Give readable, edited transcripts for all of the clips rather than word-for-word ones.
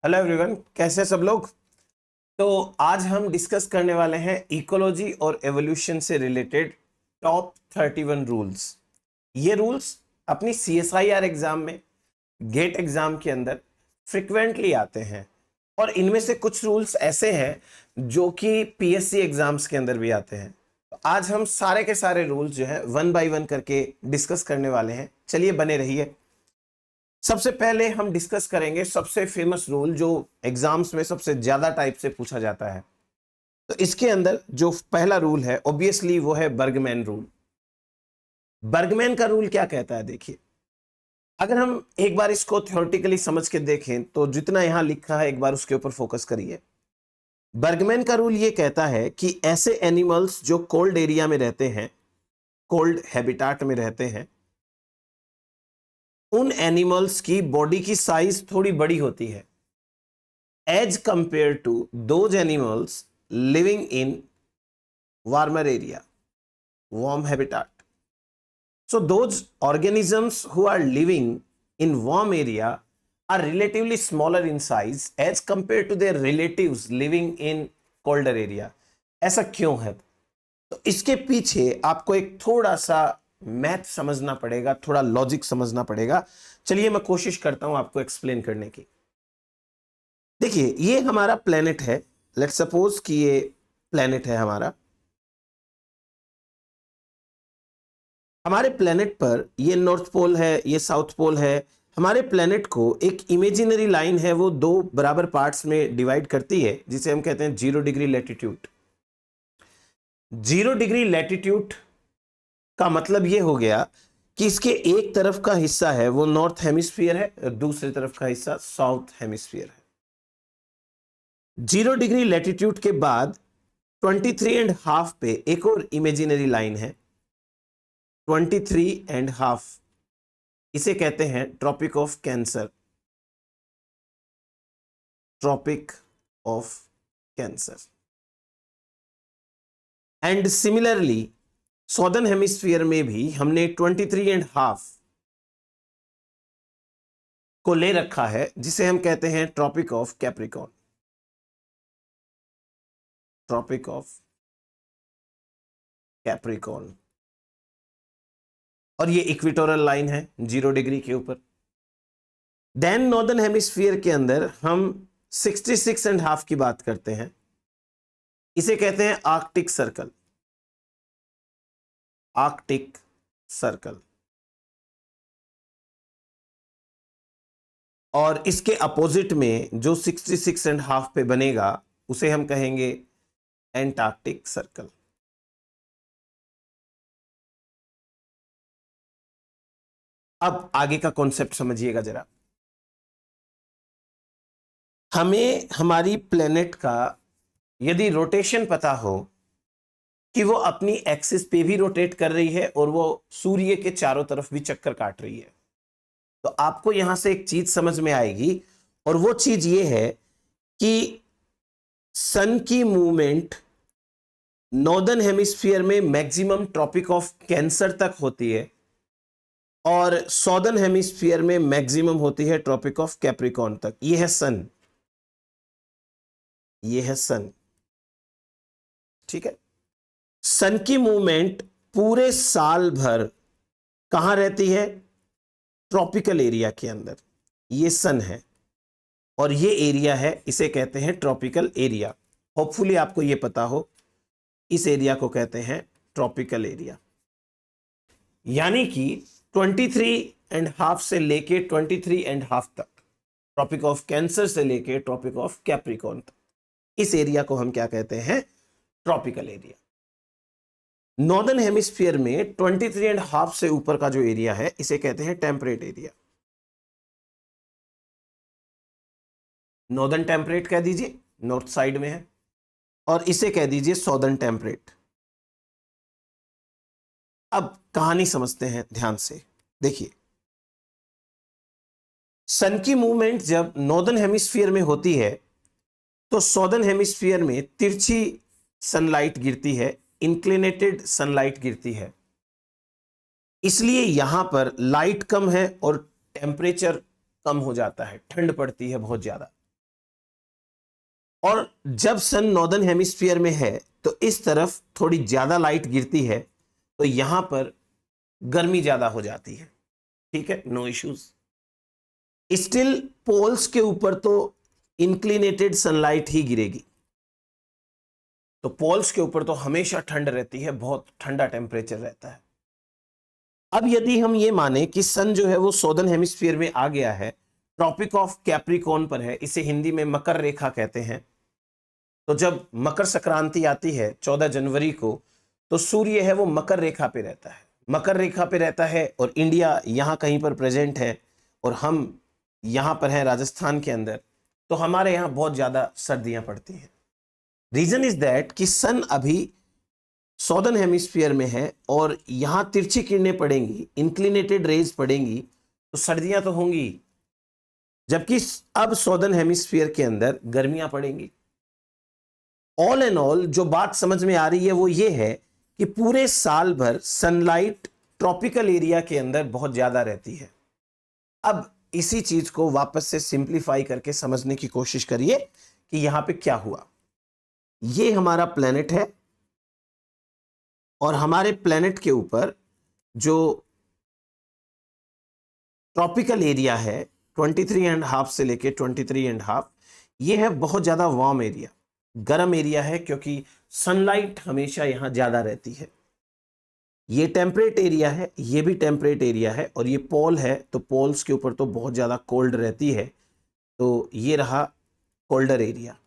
Hello everyone, कैसे सब लोग। तो आज हम डिस्कस करने वाले हैं इकोलॉजी और एवोल्यूशन से रिलेटेड टॉप 31 रूल्स। ये रूल्स अपनी CSIR एग्जाम में, गेट एग्जाम के अंदर फ्रिक्वेंटली आते हैं और इनमें से कुछ रूल्स ऐसे हैं जो कि PSC एग्जाम्स के अंदर भी आते हैं। तो आज हम सारे के सारे रूल्स जो है वन बाय वन करके डिस्कस करने वाले हैं। चलिए बने रहिए। सबसे पहले हम डिस्कस करेंगे सबसे फेमस रूल जो एग्जाम्स में सबसे ज्यादा टाइप से पूछा जाता है। तो इसके अंदर जो पहला रूल है ऑब्वियसली वो है बर्गमैन रूल। बर्गमैन का रूल क्या कहता है, देखिए, अगर हम एक बार इसको थ्योरेटिकली समझ के देखें तो जितना यहां लिखा है एक बार उसके ऊपर फोकस करिए। बर्गमैन का रूल ये कहता है कि ऐसे एनिमल्स जो कोल्ड एरिया में रहते हैं, कोल्ड हैबिटाट में रहते हैं, उन एनिमल्स की बॉडी की साइज थोड़ी बड़ी होती है as compared to those animals living in warmer area, warm habitat. So those organisms who are living in warm area are relatively smaller in size as compared to their relatives living in colder area. ऐसा क्यों है? तो इसके पीछे आपको एक थोड़ा सा मैथ समझना पड़ेगा, थोड़ा लॉजिक समझना पड़ेगा। चलिए मैं कोशिश करता हूं आपको एक्सप्लेन करने की। देखिए, ये हमारा प्लेनेट है। लेट्स सपोज कि ये प्लेनेट है हमारा। हमारे प्लेनेट पर ये नॉर्थ पोल है, ये साउथ पोल है। हमारे प्लेनेट को एक इमेजिनरी लाइन है, वो दो बराबर पार्ट्स में डिवाइड करती है, जिसे हम कहते हैं 0 डिग्री लैटिट्यूड। 0 डिग्री लैटिट्यूड का मतलब ये हो गया कि इसके एक तरफ का हिस्सा है वो नॉर्थ हेमिस्फीयर है और दूसरी तरफ का हिस्सा साउथ हेमिस्फीयर है। 0 डिग्री लैटिट्यूड के बाद 23.5 पे एक और इमेजिनरी लाइन है, 23.5। इसे कहते हैं tropic of cancer. Tropic of cancer. And similarly southern hemisphere में भी हमने 23.5 को ले रखा है, जिसे हम कहते हैं tropic of Capricorn. Tropic of Capricorn. और ये इक्वेटोरियल लाइन है 0 डिग्री के ऊपर। देन नॉर्दर्न हेमिस्फीयर के अंदर हम 66.5 की बात करते हैं। इसे कहते हैं आर्कटिक सर्कल। Arctic circle. और इसके अपोजिट में जो 66.5 पे बनेगा उसे हम कहेंगे एंटार्क्टिक सर्कल। अब आगे का कॉन्सेप्ट समझिएगा जरा। हमें हमारी प्लेनेट का यदि रोटेशन पता हो कि वो अपनी एक्सिस पे भी रोटेट कर रही है और वो सूर्य के चारों तरफ भी चक्कर काट रही है, तो आपको यहां से एक चीज समझ में आएगी, और वो चीज ये है कि सन की मूवमेंट नॉर्दर्न हेमिस्फीयर में मैक्सिमम ट्रॉपिक ऑफ कैंसर तक होती है और सॉदर्न हेमिस्फीयर में मैक्सिमम होती है ट्रॉपिक ऑफ कैप्रिकॉर्न तक। ये है सन। ये है सन, ठीक है। सन की मूवमेंट पूरे साल भर कहां रहती है? ट्रॉपिकल एरिया के अंदर। ये सन है और ये एरिया है, इसे कहते हैं ट्रॉपिकल एरिया। होपफुली आपको ये पता हो, इस एरिया को कहते हैं ट्रॉपिकल एरिया। यानी कि 23.5 से लेके 23.5 तक, ट्रॉपिक ऑफ कैंसर से लेके ट्रॉपिक ऑफ कैप्रिकॉर्न तक, इस एरिया को हम क्या कहते हैं? Tropical area. नॉर्दर्न हेमिस्फीयर में 23.5 से ऊपर का जो एरिया है इसे कहते हैं टेम्परेट एरिया। नॉर्दर्न टेम्परेट कह दीजिए, नॉर्थ साइड में है, और इसे कह दीजिए सॉदर्न टेम्परेट। अब कहानी समझते हैं ध्यान से। देखिए, सन की मूवमेंट जब नॉर्दर्न हेमिस्फीयर में होती है तो सॉदर्न हेमिस्फीयर में तिरछी सनलाइट गिरती है, इंक्लिनेटेड सनलाइट गिरती है, इसलिए यहां पर लाइट कम है और टेम्परेचर कम हो जाता है, ठंड पड़ती है बहुत ज्यादा। और जब सन नॉर्दर्न हेमिस्फीयर में है तो इस तरफ थोड़ी ज्यादा लाइट गिरती है, तो यहां पर गर्मी ज्यादा हो जाती है। ठीक है, नो इश्यूज। स्टिल पोल्स के ऊपर तो इंक्लिनेटेड सनलाइट ही गिरेगी, तो पोल्स के ऊपर तो हमेशा ठंड रहती है, बहुत ठंडा टेम्परेचर रहता है। अब यदि हम ये माने कि सन जो है वो सौदर्न हेमिस्फीयर में आ गया है, ट्रॉपिक ऑफ कैप्रिकॉर्न पर है, इसे हिंदी में मकर रेखा कहते हैं, तो जब मकर संक्रांति आती है 14 जनवरी को, तो सूर्य है वो मकर रेखा पे रहता है, मकर रेखा पे रहता है, और इंडिया यहां कहीं पर प्रेजेंट है और हम यहां पर हैं राजस्थान के अंदर, तो हमारे यहां बहुत ज्यादा सर्दियां पड़ती हैं। रीजन इज दैट कि सन अभी सौदर्न हेमिस्फीयर में है और यहां तिरछी किरणें पड़ेंगी, इंक्लिनेटेड रेज पड़ेंगी, तो सर्दियां तो होंगी, जबकि अब सौदर्न हेमिस्फीयर के अंदर गर्मियां पड़ेंगी। ऑल एंड ऑल जो बात समझ में आ रही है वो ये है कि पूरे साल भर सनलाइट ट्रॉपिकल एरिया के अंदर बहुत ज्यादा रहती है। अब इसी चीज को वापस से सिंप्लीफाई करके समझने की कोशिश करिए कि यहां पे क्या हुआ। ये हमारा प्लेनेट है और हमारे प्लेनेट के ऊपर जो ट्रॉपिकल एरिया है 23.5 से लेके 23.5, ये है बहुत ज्यादा वार्म एरिया, गर्म एरिया है, क्योंकि सनलाइट हमेशा यहां ज्यादा रहती है। ये टेम्परेट एरिया है, ये भी टेम्परेट एरिया है, और ये पोल है, तो पोल्स के ऊपर तो बहुत ज्यादा कोल्ड रहती है, तो ये रहा कोल्डर एरिया।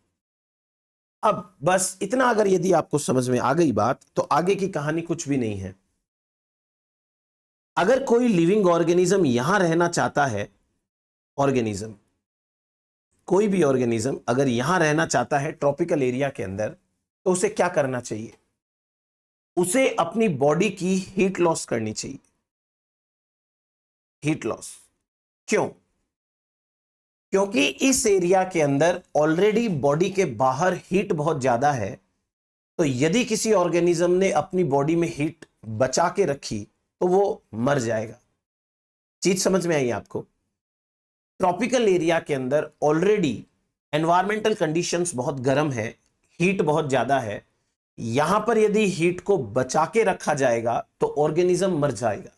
अब बस इतना अगर यदि आपको समझ में आ गई बात, तो आगे की कहानी कुछ भी नहीं है। अगर कोई लिविंग ऑर्गेनिज्म यहां रहना चाहता है, ऑर्गेनिज्म, कोई भी ऑर्गेनिज्म अगर यहां रहना चाहता है ट्रॉपिकल एरिया के अंदर, तो उसे क्या करना चाहिए? उसे अपनी बॉडी की हीट लॉस करनी चाहिए। हीट लॉस क्यों? क्योंकि इस एरिया के अंदर ऑलरेडी बॉडी के बाहर हीट बहुत ज्यादा है, तो यदि किसी ऑर्गेनिज्म ने अपनी बॉडी में हीट बचा के रखी तो वो मर जाएगा। चीज समझ में आई आपको? ट्रॉपिकल एरिया के अंदर ऑलरेडी एनवायरमेंटल कंडीशंस बहुत गर्म है, हीट बहुत ज्यादा है, यहां पर यदि हीट को बचा के रखा जाएगा तो ऑर्गेनिज्म मर जाएगा,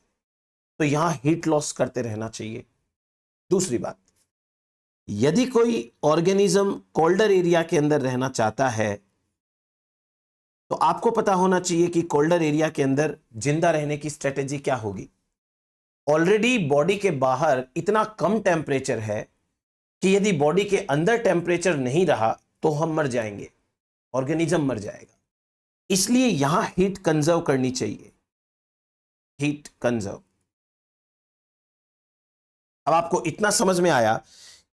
तो यहां हीट लॉस करते रहना चाहिए। दूसरी बात, यदि कोई ऑर्गेनिज्म कोल्डर एरिया के अंदर रहना चाहता है, तो आपको पता होना चाहिए कि कोल्डर एरिया के अंदर जिंदा रहने की स्ट्रेटेजी क्या होगी। ऑलरेडी बॉडी के बाहर इतना कम टेम्परेचर है कि यदि बॉडी के अंदर टेम्परेचर नहीं रहा तो हम मर जाएंगे, ऑर्गेनिज्म मर जाएगा। इसलिए यहां हीट कंजर्व करनी चाहिए, हीट कंजर्व। अब आपको इतना समझ में आया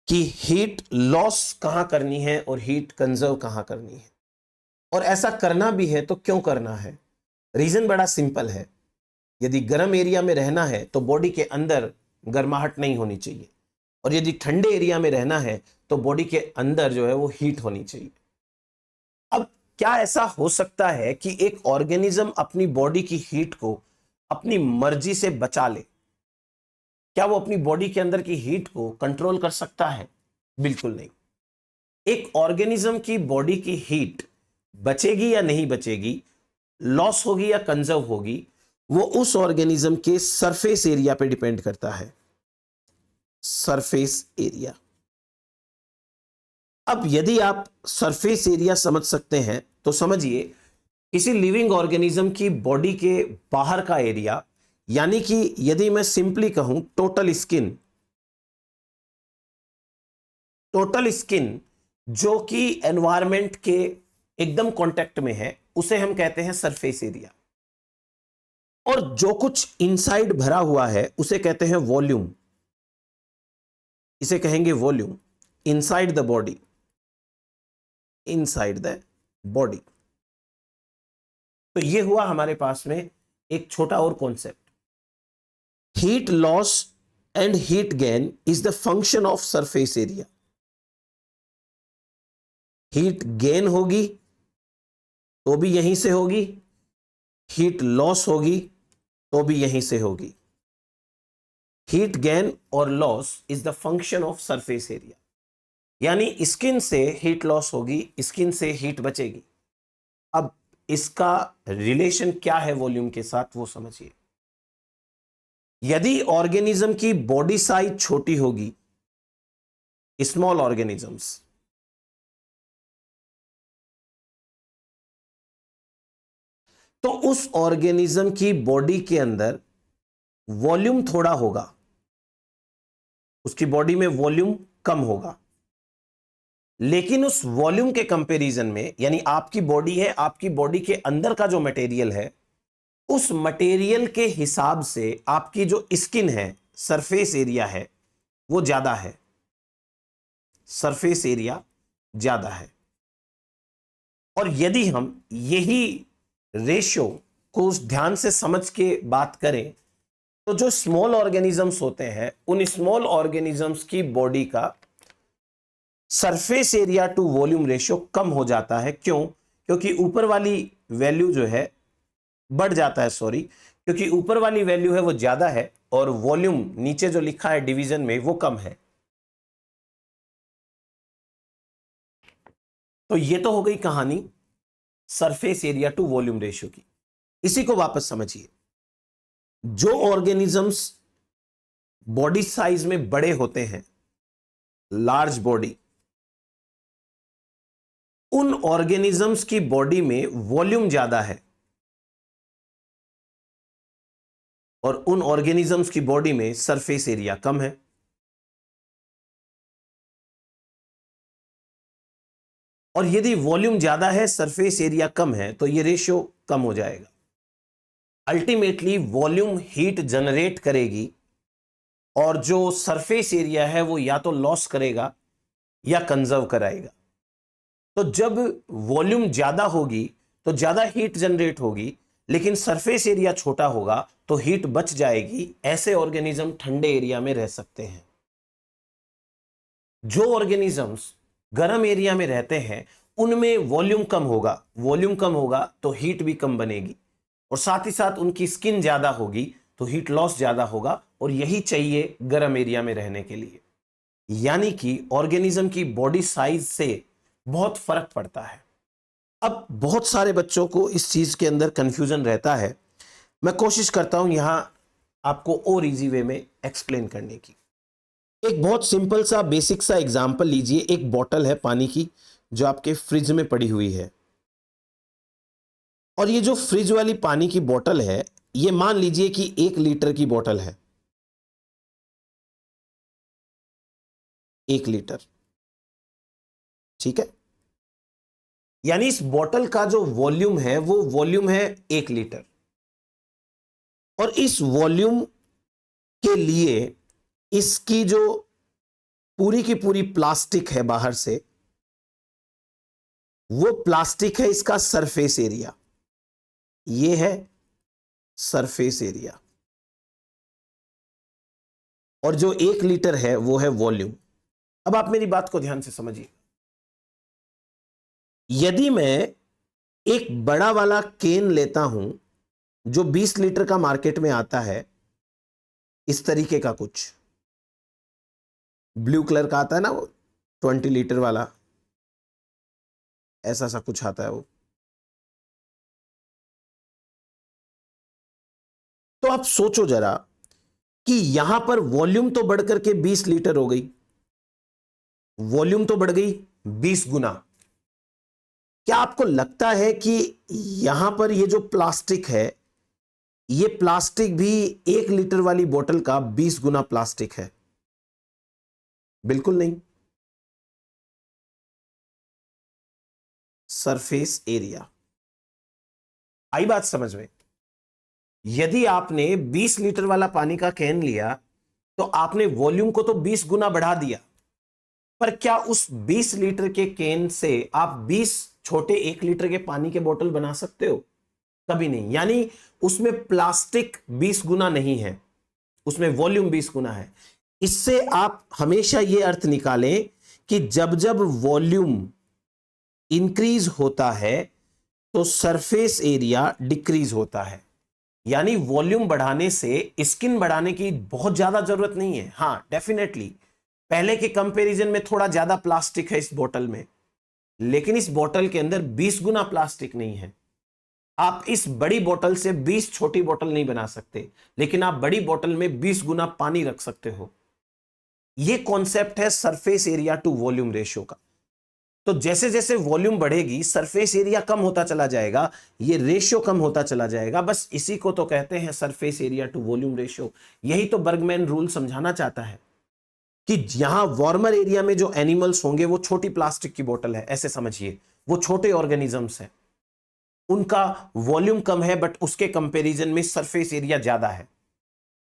कि हीट लॉस कहां करनी है और हीट कंजर्व कहां करनी है, और ऐसा करना भी है तो क्यों करना है। रीजन बड़ा सिंपल है, यदि गर्म एरिया में रहना है तो बॉडी के अंदर गर्माहट नहीं होनी चाहिए, और यदि ठंडे एरिया में रहना है तो बॉडी के अंदर जो है वो हीट होनी चाहिए। अब क्या ऐसा हो सकता है कि एक ऑर्गेनिज्म अपनी बॉडी की हीट को अपनी मर्जी से बचा ले? क्या वो अपनी बॉडी के अंदर की हीट को कंट्रोल कर सकता है? बिल्कुल नहीं। एक ऑर्गेनिज्म की बॉडी की हीट बचेगी या नहीं बचेगी, लॉस होगी या कंजर्व होगी, वो उस ऑर्गेनिज्म के सरफेस एरिया पे डिपेंड करता है, सरफेस एरिया। अब यदि आप सरफेस एरिया समझ सकते हैं तो समझिए किसी लिविंग ऑर्गेनिज्म की बॉडी के बाहर का एरिया, यानी कि यदि मैं सिंपली कहूं टोटल स्किन, टोटल स्किन जो कि एनवायरनमेंट के एकदम कांटेक्ट में है, उसे हम कहते हैं सरफेस एरिया। और जो कुछ इनसाइड भरा हुआ है उसे कहते हैं वॉल्यूम, इसे कहेंगे volume, inside the body, inside the body. तो ये हुआ हमारे पास में एक छोटा और concept. Heat loss and heat gain is the function of surface area. Heat gain होगी तो भी यहीं से होगी, हीट लॉस होगी तो भी यहीं से होगी। हीट गेन और loss is the function of surface area. यानी स्किन से हीट लॉस होगी, स्किन से हीट बचेगी। अब इसका रिलेशन क्या है वॉल्यूम के साथ वो समझिए। यदि ऑर्गेनिज्म की बॉडी साइज छोटी होगी, स्मॉल ऑर्गेनिजम्स, तो उस ऑर्गेनिज्म की बॉडी के अंदर वॉल्यूम थोड़ा होगा, उसकी बॉडी में वॉल्यूम कम होगा। लेकिन उस वॉल्यूम के कंपैरिजन में, यानी आपकी बॉडी है, आपकी बॉडी के अंदर का जो मटेरियल है, उस मटेरियल के हिसाब से आपकी जो स्किन है, सरफेस एरिया है, वो ज्यादा है, सरफेस एरिया ज्यादा है। और यदि हम यही रेशियो को ध्यान से समझ के बात करें, तो जो स्मॉल ऑर्गेनिजम्स होते हैं, उन स्मॉल ऑर्गेनिजम्स की बॉडी का surface area to volume ratio कम हो जाता है। क्यों? क्योंकि ऊपर वाली वैल्यू जो है बढ़ जाता है, क्योंकि ऊपर वाली वैल्यू है वो ज्यादा है और वॉल्यूम नीचे जो लिखा है डिवीजन में वो कम है। तो ये तो हो गई कहानी surface area to volume ratio की। इसी को वापस समझिए। जो ऑर्गेनिजम्स बॉडी साइज में बड़े होते हैं, लार्ज बॉडी, उन ऑर्गेनिजम्स की बॉडी में वॉल्यूम ज्यादा है और उन ऑर्गेनिजम्स की बॉडी में सरफेस एरिया कम है। और यदि वॉल्यूम ज्यादा है, सरफेस एरिया कम है, तो यह रेशियो कम हो जाएगा। अल्टीमेटली वॉल्यूम हीट जनरेट करेगी और जो सरफेस एरिया है वो या तो लॉस करेगा या कंजर्व कराएगा। तो जब वॉल्यूम ज्यादा होगी तो ज्यादा हीट जनरेट होगी, लेकिन सरफेस एरिया छोटा होगा तो हीट बच जाएगी। ऐसे ऑर्गेनिज्म ठंडे एरिया में रह सकते हैं। जो ऑर्गेनिजम्स गर्म एरिया में रहते हैं उनमें वॉल्यूम कम होगा, वॉल्यूम कम होगा तो हीट भी कम बनेगी और साथ ही साथ उनकी स्किन ज्यादा होगी तो हीट लॉस ज्यादा होगा। और यही चाहिए गर्म एरिया में रहने के लिए। यानी कि ऑर्गेनिज्म की बॉडी साइज से बहुत फर्क पड़ता है। अब बहुत सारे बच्चों को इस चीज के अंदर कंफ्यूजन रहता है। मैं कोशिश करता हूं यहां आपको और इजी वे में एक्सप्लेन करने की। एक बहुत सिंपल सा बेसिक सा एग्जांपल लीजिए। एक बोतल है पानी की जो आपके फ्रिज में पड़ी हुई है, और ये जो फ्रिज वाली पानी की बोतल है, ये मान लीजिए कि 1 लीटर की बोतल है। 1 लीटर, ठीक है। यानी इस बोतल का जो वॉल्यूम है वो वॉल्यूम है 1 लीटर। और इस वॉल्यूम के लिए इसकी जो पूरी की पूरी प्लास्टिक है बाहर से, वो प्लास्टिक है इसका सरफेस एरिया। ये है सरफेस एरिया। और जो 1 लीटर है वो है वॉल्यूम। अब आप मेरी बात को ध्यान से समझिए। यदि मैं एक बड़ा वाला केन लेता हूं जो 20 लीटर का मार्केट में आता है, इस तरीके का कुछ ब्लू कलर का आता है ना, वो 20 लीटर वाला, ऐसा सा कुछ आता है वो। तो आप सोचो जरा कि यहां पर वॉल्यूम तो बढ़कर के 20 लीटर हो गई, वॉल्यूम तो बढ़ गई 20 गुना। क्या आपको लगता है कि यहां पर ये जो प्लास्टिक है, ये प्लास्टिक भी 1 लीटर वाली बोतल का 20 गुना प्लास्टिक है? बिल्कुल नहीं। सरफेस एरिया, आई बात समझ में? यदि आपने 20 लीटर वाला पानी का कैन लिया तो आपने वॉल्यूम को तो 20 गुना बढ़ा दिया, पर क्या उस 20 लीटर के कैन से आप 20 छोटे 1 लीटर के पानी के बोतल बना सकते हो? कभी नहीं। यानी उसमें प्लास्टिक 20 गुना नहीं है, उसमें वॉल्यूम 20 गुना है। इससे आप हमेशा यह अर्थ निकालें कि जब जब वॉल्यूम इंक्रीज होता है तो सरफेस एरिया डिक्रीज होता है। यानी वॉल्यूम बढ़ाने से स्किन बढ़ाने की बहुत ज्यादा जरूरत नहीं है। हां, डेफिनेटली पहले के कंपैरिजन में थोड़ा ज्यादा प्लास्टिक है इस बोतल में, लेकिन इस बोतल के अंदर 20 गुना प्लास्टिक नहीं है। आप इस बड़ी बोतल से 20 छोटी बोतल नहीं बना सकते, लेकिन आप बड़ी बोतल में 20 गुना पानी रख सकते हो। यह कॉन्सेप्ट है surface area to volume ratio का। तो जैसे जैसे वॉल्यूम बढ़ेगी सरफेस एरिया कम होता चला जाएगा, ये रेशियो कम होता चला जाएगा। बस इसी को तो कहते हैं surface area to volume ratio. यही तो बर्गमैन रूल समझाना चाहता है कि यहां वार्मर एरिया में जो एनिमल्स होंगे वो छोटी प्लास्टिक की बोतल है, ऐसे समझिए, वो छोटे ऑर्गेनिजम्स हैं, उनका वॉल्यूम कम है, बट उसके कंपैरिजन में सरफेस एरिया ज्यादा है।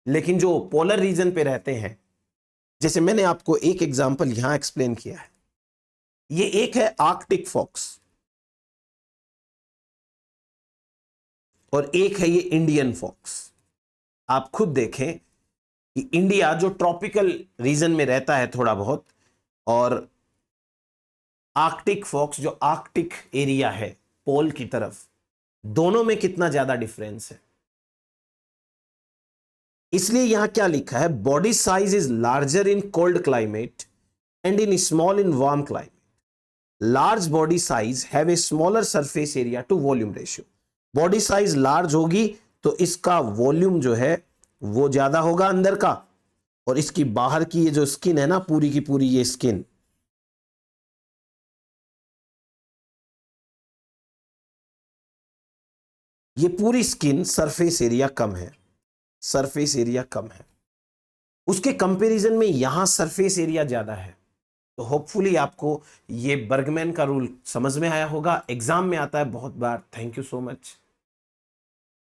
लेकिन जो पोलर रीजन पे रहते हैं, जैसे मैंने आपको एक एग्जांपल यहां एक्सप्लेन किया है, ये एक है आर्कटिक फॉक्स और एक है ये इंडियन फॉक्स। आप खुद देखें कि इंडिया जो ट्रॉपिकल रीजन में रहता है थोड़ा बहुत, और आर्कटिक फॉक्स जो आर्कटिक एरिया है पोल की तरफ, दोनों में कितना ज्यादा डिफरेंस है। इसलिए यहां क्या लिखा है, body size is larger in cold climate and in small in warm climate. Large body size have a smaller surface area to volume ratio. Body size large होगी तो इसका वॉल्यूम जो है वो ज्यादा होगा अंदर का, और इसकी बाहर की ये जो स्किन है ना, पूरी की पूरी ये स्किन, ये पूरी स्किन सरफेस एरिया कम है, सरफेस एरिया कम है। उसके कंपैरिजन में यहां सरफेस एरिया ज्यादा है। तो होपफुली आपको ये बर्गमैन का रूल समझ में आया होगा, एग्जाम में आता है बहुत बार। Thank you so much.